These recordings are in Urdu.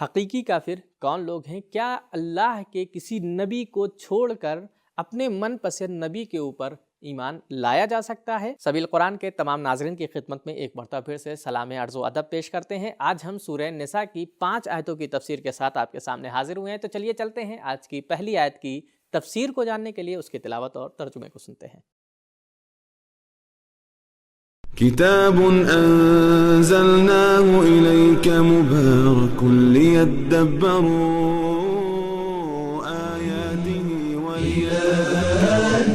حقیقی کافر کون لوگ ہیں؟ کیا اللہ کے کسی نبی کو چھوڑ کر اپنے من پسند نبی کے اوپر ایمان لایا جا سکتا ہے؟ سبیل قرآن کے تمام ناظرین کی خدمت میں ایک مرتبہ پھر سے سلام عرض و ادب پیش کرتے ہیں۔ آج ہم سورہ نساء کی 5 آیتوں کی تفسیر کے ساتھ آپ کے سامنے حاضر ہوئے ہیں، تو چلیے چلتے ہیں آج کی پہلی آیت کی تفسیر کو جاننے کے لیے اس کی تلاوت اور ترجمے کو سنتے ہیں۔ كتاب أنزلناه إليك مبارك ليدبروا آياته وليتذكروا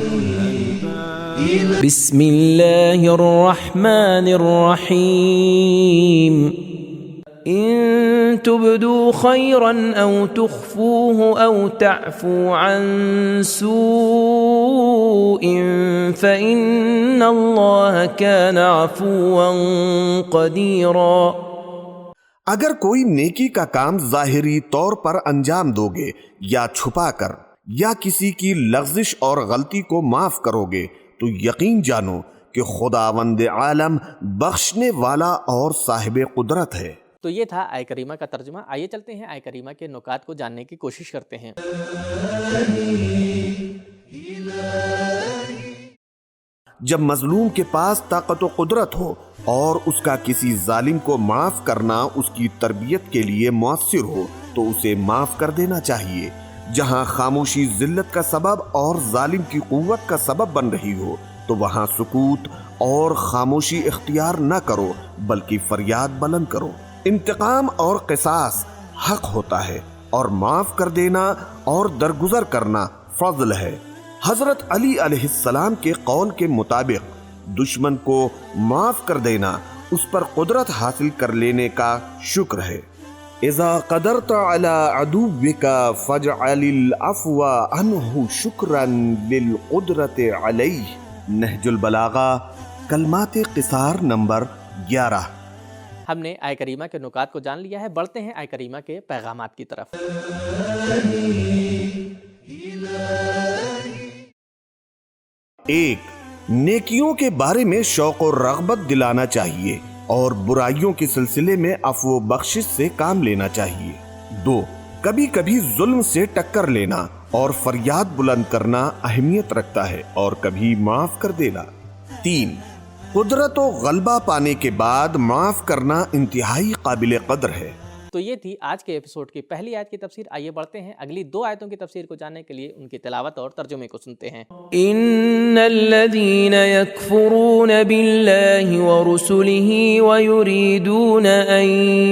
بسم الله الرحمن الرحيم إن تبدوا خيرا أو تخفوه أو تعفوا عن سوء فإن الله كان عفوا قديرا۔ اگر کوئی نیکی کا کام ظاہری طور پر انجام دو گے یا چھپا کر یا کسی کی لغزش اور غلطی کو معاف کرو گے تو یقین جانو کہ خداوند عالم بخشنے والا اور صاحب قدرت ہے۔ تو یہ تھا آیہ کریمہ کا ترجمہ۔ آئیے چلتے ہیں آیہ کریمہ کے نکات کو جاننے کی کوشش کرتے ہیں۔ جب مظلوم کے پاس طاقت و قدرت ہو اور اس کا کسی ظالم کو معاف کرنا اس کی تربیت کے لیے مؤثر ہو تو اسے معاف کر دینا چاہیے۔ جہاں خاموشی ذلت کا سبب اور ظالم کی قوت کا سبب بن رہی ہو تو وہاں سکوت اور خاموشی اختیار نہ کرو بلکہ فریاد بلند کرو۔ انتقام اور قصاص حق ہوتا ہے اور معاف کر دینا اور درگزر کرنا فضل ہے۔ حضرت علی علیہ السلام کے قول کے مطابق دشمن کو معاف کر دینا اس پر قدرت حاصل کر لینے کا شکر ہے۔ اذا قدرت على عدوك فاجعل العفو عنه شکرا للقدرت علیہ۔ نہج البلاغہ کلمات قصار نمبر 11۔ ہم نے آیہ کریمہ کے نکات کو جان لیا ہے، بڑھتے ہیں آیہ کریمہ کے پیغامات کی طرف۔ 1. نیکیوں کے بارے میں شوق و رغبت دلانا چاہیے اور برائیوں کے سلسلے میں عفو و بخشش سے کام لینا چاہیے۔ 2. کبھی کبھی ظلم سے ٹکر لینا اور فریاد بلند کرنا اہمیت رکھتا ہے اور کبھی معاف کر دینا۔ 3. قدرت و غلبہ پانے کے بعد معاف کرنا انتہائی قابل قدر ہے۔ تو یہ تھی آج کے ایپیسوڈ کی پہلی آیت کی تفسیر۔ آئیے بڑھتے ہیں اگلی 2 آیتوں کی تفسیر کو جاننے کے لیے ان کی تلاوت اور ترجمے کو سنتے ہیں۔ ان الذين يكفرون بالله ورسله ويريدون ان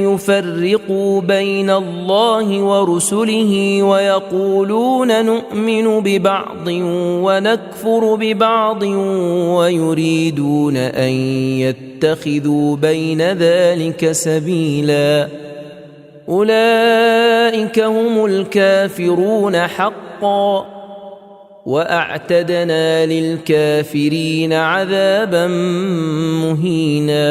يفرقوا بين الله ورسله ويقولون نؤمن ببعض ونكفر ببعض ويريدون ان يتخذوا بين ذلك سبيلا أولئك هم الكافرون حقا وأعتدنا للكافرين عذابا مهينا۔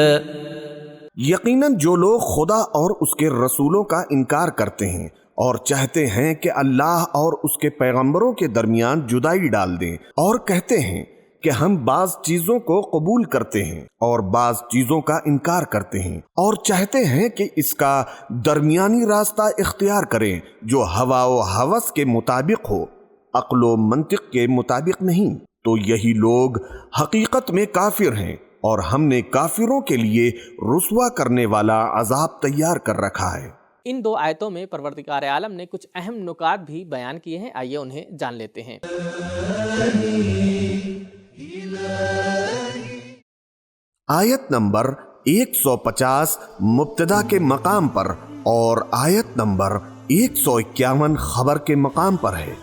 یقیناً جو لوگ خدا اور اس کے رسولوں کا انکار کرتے ہیں اور چاہتے ہیں کہ اللہ اور اس کے پیغمبروں کے درمیان جدائی ڈال دیں اور کہتے ہیں کہ ہم بعض چیزوں کو قبول کرتے ہیں اور بعض چیزوں کا انکار کرتے ہیں اور چاہتے ہیں کہ اس کا درمیانی راستہ اختیار کریں جو ہوا و ہوس کے مطابق ہو، عقل و منطق کے مطابق نہیں، تو یہی لوگ حقیقت میں کافر ہیں اور ہم نے کافروں کے لیے رسوا کرنے والا عذاب تیار کر رکھا ہے۔ ان 2 آیتوں میں پروردگار عالم نے کچھ اہم نکات بھی بیان کیے ہیں، آئیے انہیں جان لیتے ہیں۔ آیت نمبر 150 مبتدا کے مقام پر اور آیت نمبر 151 خبر کے مقام پر ہے۔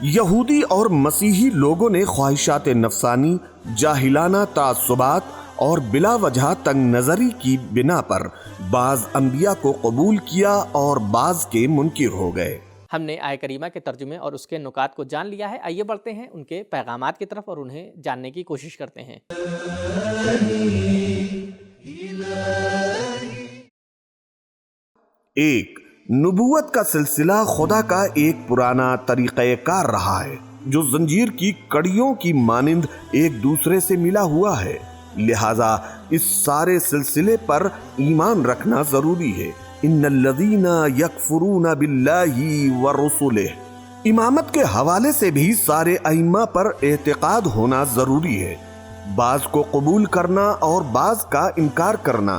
یہودی اور مسیحی لوگوں نے خواہشات نفسانی، جاہلانہ تعصبات اور بلا وجہ تنگ نظری کی بنا پر بعض انبیاء کو قبول کیا اور بعض کے منکر ہو گئے۔ ہم نے آیہ کریمہ کے ترجمے اور اس کے نکات کو جان لیا ہے، آئیے بڑھتے ہیں ان کے پیغامات کی طرف اور انہیں جاننے کی کوشش کرتے ہیں۔ 1. نبوت کا سلسلہ خدا کا ایک پرانا طریقہ کار رہا ہے جو زنجیر کی کڑیوں کی مانند ایک دوسرے سے ملا ہوا ہے، لہذا اس سارے سلسلے پر ایمان رکھنا ضروری ہے۔ ان الذین یکفرون باللہ ورسلہ۔ امامت کے حوالے سے بھی سارے ائمہ پر اعتقاد ہونا ضروری ہے۔ بعض کو قبول کرنا اور بعض کا انکار کرنا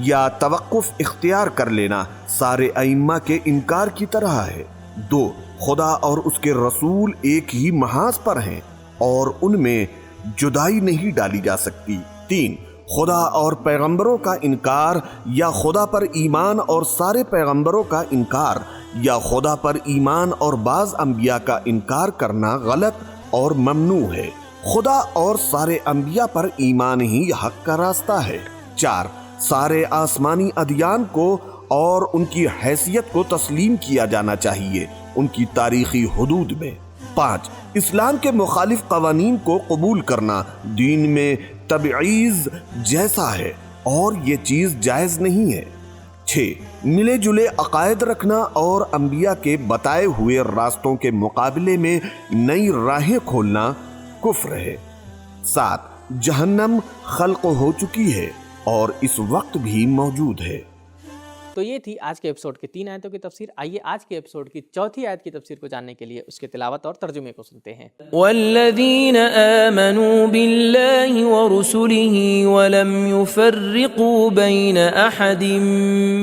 یا توقف اختیار کر لینا سارے ائمہ کے انکار کی طرح ہے۔ 2، خدا اور اس کے رسول ایک ہی محاذ پر ہیں اور ان میں جدائی نہیں ڈالی جا سکتی۔ 3، خدا اور پیغمبروں کا انکار یا خدا پر ایمان اور سارے پیغمبروں کا انکار یا خدا پر ایمان اور بعض انبیاء کا انکار کرنا غلط اور ممنوع ہے۔ خدا اور سارے انبیاء پر ایمان ہی حق کا راستہ ہے۔ 4، سارے آسمانی ادیان کو اور ان کی حیثیت کو تسلیم کیا جانا چاہیے ان کی تاریخی حدود میں۔ 5، اسلام کے مخالف قوانین کو قبول کرنا دین میں تبعیض جیسا ہے اور یہ چیز جائز نہیں ہے۔ 6، ملے جلے عقائد رکھنا اور انبیاء کے بتائے ہوئے راستوں کے مقابلے میں نئی راہیں کھولنا کفر ہے۔ 7، جہنم خلق ہو چکی ہے اور اس وقت بھی موجود ہے۔ تو یہ تھی آج کے ایپیسوڈ کی 3 آیتوں کی تفسیر۔ آئیے آج کے ایپیسوڈ کی 4تھی آیت کی تفسیر کو جاننے کے لیے اس کے تلاوت اور ترجمے کو سنتے ہیں۔ والذین آمنوا باللہ ورسلہ ولم يفرقوا بین احد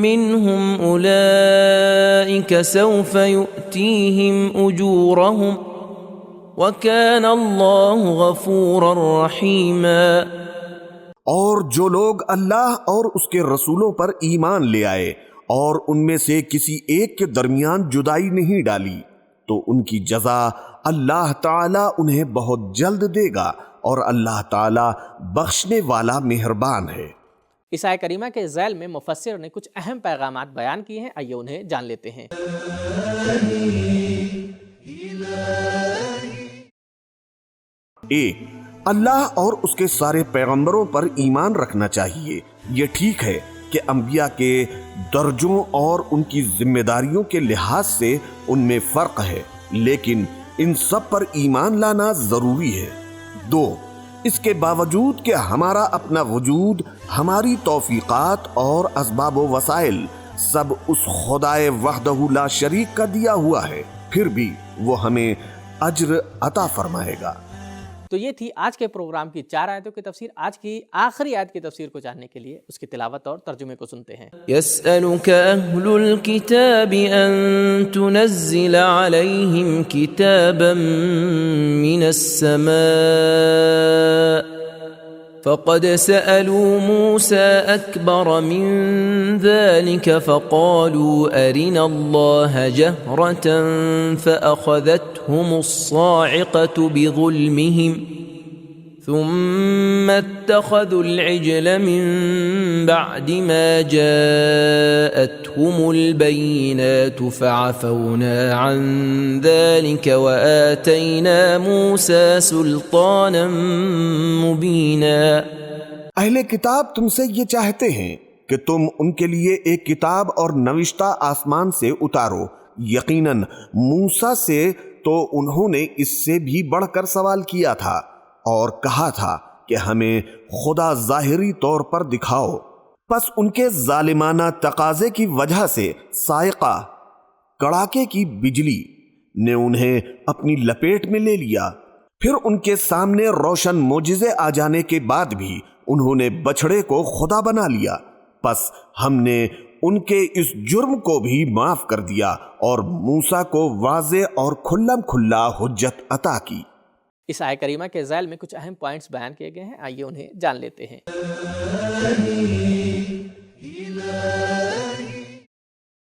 منہم اولئک سوف یؤتیہم اجورہم وکان اللہ غفورا رحیما۔ اور جو لوگ اللہ اور اس کے رسولوں پر ایمان لے آئے اور ان میں سے کسی ایک کے درمیان جدائی نہیں ڈالی تو ان کی جزا اللہ تعالیٰ انہیں بہت جلد دے گا اور اللہ تعالیٰ بخشنے والا مہربان ہے۔ اس آیت کریمہ کے ذیل میں مفسر نے کچھ اہم پیغامات بیان کیے ہیں، آئیے انہیں جان لیتے ہیں۔ اللہ اور اس کے سارے پیغمبروں پر ایمان رکھنا چاہیے۔ یہ ٹھیک ہے کہ انبیاء کے درجوں اور ان کی ذمہ داریوں کے لحاظ سے ان میں فرق ہے، لیکن ان سب پر ایمان لانا ضروری ہے۔ 2، اس کے باوجود کہ ہمارا اپنا وجود، ہماری توفیقات اور اسباب و وسائل سب اس خدائے وحدہ لا شریک کا دیا ہوا ہے، پھر بھی وہ ہمیں اجر عطا فرمائے گا۔ تو یہ تھی آج کے پروگرام کی 4 آیتوں کی تفسیر۔ آج کی آخری آیت کی تفسیر کو جاننے کے لیے اس کی تلاوت اور ترجمے کو سنتے ہیں۔ يسألك أهل الكتاب أن تنزل عليهم كتابا من السماء فقد سألوا موسى أكبر من ذلك فقالوا أرنا الله جهرة فأخذتهم الصاعقة بظلمهم ثم اتخذوا العجل من بعد ما جاءتهم البينات فعفونا عن ذلك وآتينا موسى سلطانا مبينا۔ اہل کتاب تم سے یہ چاہتے ہیں کہ تم ان کے لیے ایک کتاب اور نوشتہ آسمان سے اتارو۔ یقیناً موسیٰ سے تو انہوں نے اس سے بھی بڑھ کر سوال کیا تھا اور کہا تھا کہ ہمیں خدا ظاہری طور پر دکھاؤ۔ پس ان کے ظالمانہ تقاضے کی وجہ سے صاعقہ، کڑاکے کی بجلی نے انہیں اپنی لپیٹ میں لے لیا۔ پھر ان کے سامنے روشن معجزے آ جانے کے بعد بھی انہوں نے بچھڑے کو خدا بنا لیا۔ پس ہم نے ان کے اس جرم کو بھی معاف کر دیا اور موسیٰ کو واضح اور کھلم کھلا حجت عطا کی۔ اس آیت کریمہ کے ذیل میں کچھ اہم پوائنٹس بیان کیے گئے ہیں، آئیے انہیں جان لیتے ہیں۔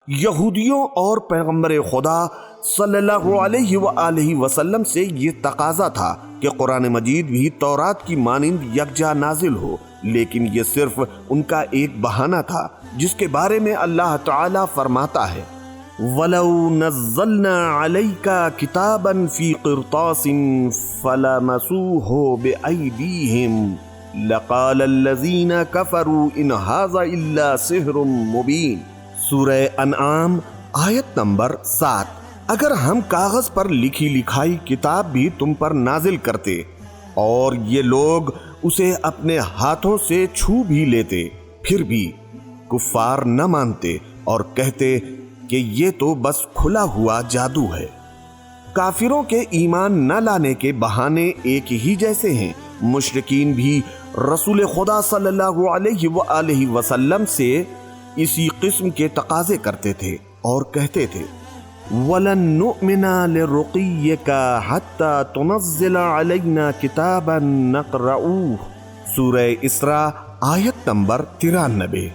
یہودیوں اور پیغمبر خدا صلی اللہ علیہ وآلہ وسلم سے یہ تقاضا تھا کہ قرآن مجید بھی تورات کی مانند یکجا نازل ہو، لیکن یہ صرف ان کا ایک بہانہ تھا جس کے بارے میں اللہ تعالیٰ فرماتا ہے وَلَوْ نَزَّلْنَا عَلَيْكَ كِتَابًا فِي قِرْطَاسٍ فَلَمَسُوهُ بِأَيْدِيهِمْ لَقَالَ الَّذِينَ كَفَرُوا إِنْ هَذَا إِلَّا سِحْرٌ مُبِينٌ۔ سورہ انعام آیت نمبر 7۔ اگر ہم کاغذ پر لکھی لکھائی کتاب بھی تم پر نازل کرتے اور یہ لوگ اسے اپنے ہاتھوں سے چھو بھی لیتے، پھر بھی کفار نہ مانتے اور کہتے کہ یہ تو بس کھلا ہوا جادو ہے۔ کافروں کے ایمان نہ لانے کے بہانے ایک ہی جیسے ہیں۔ مشرکین بھی رسول خدا صلی اللہ علیہ وآلہ وسلم سے اسی قسم کے تقاضے کرتے تھے اور کہتے تھے وَلَن نُؤْمِنَ لِرُقِيِّكَ حَتَّى تُنَزِّلَ عَلَيْنَا كِتَابًا نَقْرَؤُهُ، سورہ اسراء آیت نمبر 93۔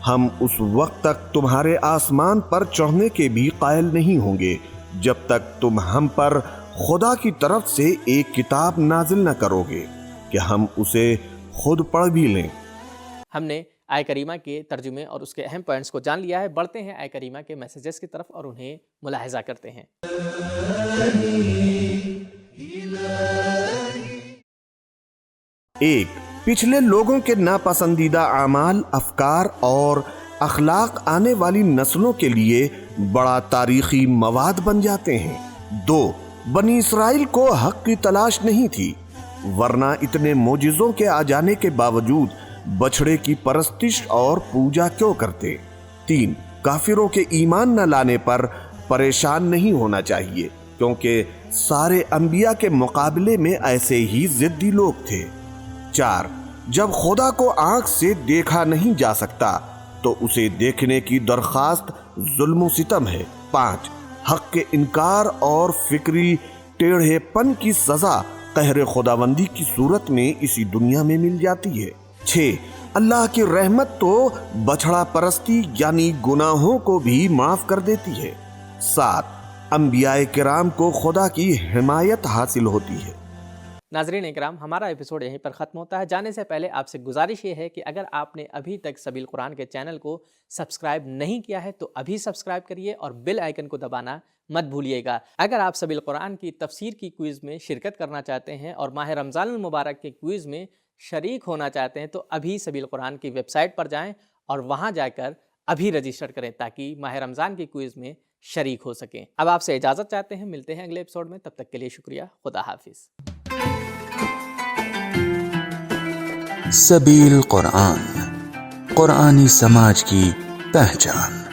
ہم اس وقت تک تمہارے آسمان پر چڑھنے کے بھی قائل نہیں ہوں گے جب تک تم ہم پر خدا کی طرف سے ایک کتاب نازل نہ کرو گے کہ ہم اسے خود پڑھ بھی لیں۔ ہم نے آیہ کریمہ کے ترجمے اور اس کے اہم پوائنٹس کو جان لیا ہے۔ بڑھتے ہیں آیہ کریمہ کے میسیجز کی طرف اور انہیں ملاحظہ کرتے ہیں۔ ایک، پچھلے لوگوں کے ناپسندیدہ اعمال، افکار اور اخلاق آنے والی نسلوں کے لیے بڑا تاریخی مواد بن جاتے ہیں۔ دو، بنی اسرائیل کو حق کی تلاش نہیں تھی، ورنہ اتنے معجزوں کے آ جانے کے باوجود بچھڑے کی پرستش اور پوجا کیوں کرتے؟ تین، کافروں کے ایمان نہ لانے پر پریشان نہیں ہونا چاہیے کیونکہ سارے انبیاء کے مقابلے میں ایسے ہی ضدی لوگ تھے۔ چار، جب خدا کو آنکھ سے دیکھا نہیں جا سکتا تو اسے دیکھنے کی درخواست ظلم و ستم ہے۔ پانچ، حق کے انکار اور فکری ٹیڑھے پن کی سزا قہر خداوندی کی صورت میں اسی دنیا میں مل جاتی ہے۔ 6، اللہ کی رحمت تو بچھڑا پرستی یعنی گناہوں کو بھی معاف کر دیتی ہے۔ 7، انبیاء کرام کو خدا کی حمایت حاصل ہوتی ہے۔ ناظرین اکرام، ہمارا ایپیسوڈ یہیں پر ختم ہوتا ہے۔ جانے سے پہلے آپ سے گزارش یہ ہے کہ اگر آپ نے ابھی تک سبیل قرآن کے چینل کو سبسکرائب نہیں کیا ہے تو ابھی سبسکرائب کریے اور بیل آئیکن کو دبانا مت بھولیے گا۔ اگر آپ سبیل قرآن کی تفسیر کی کوئز میں شرکت کرنا چاہتے ہیں اور ماہ رمضان المبارک کے کوئز میں شریک ہونا چاہتے ہیں تو ابھی سبیل قرآن کی ویب سائٹ پر جائیں اور وہاں جا کر ابھی رجسٹر کریں تاکہ ماہ رمضان کی کوئز میں شریک ہو سکیں۔ اب آپ سے اجازت چاہتے ہیں، ملتے ہیں اگلے ایپیسوڈ میں، تب تک کے لیے شکریہ، خدا حافظ۔ سبیل قرآن، قرآنی سماج کی پہچان۔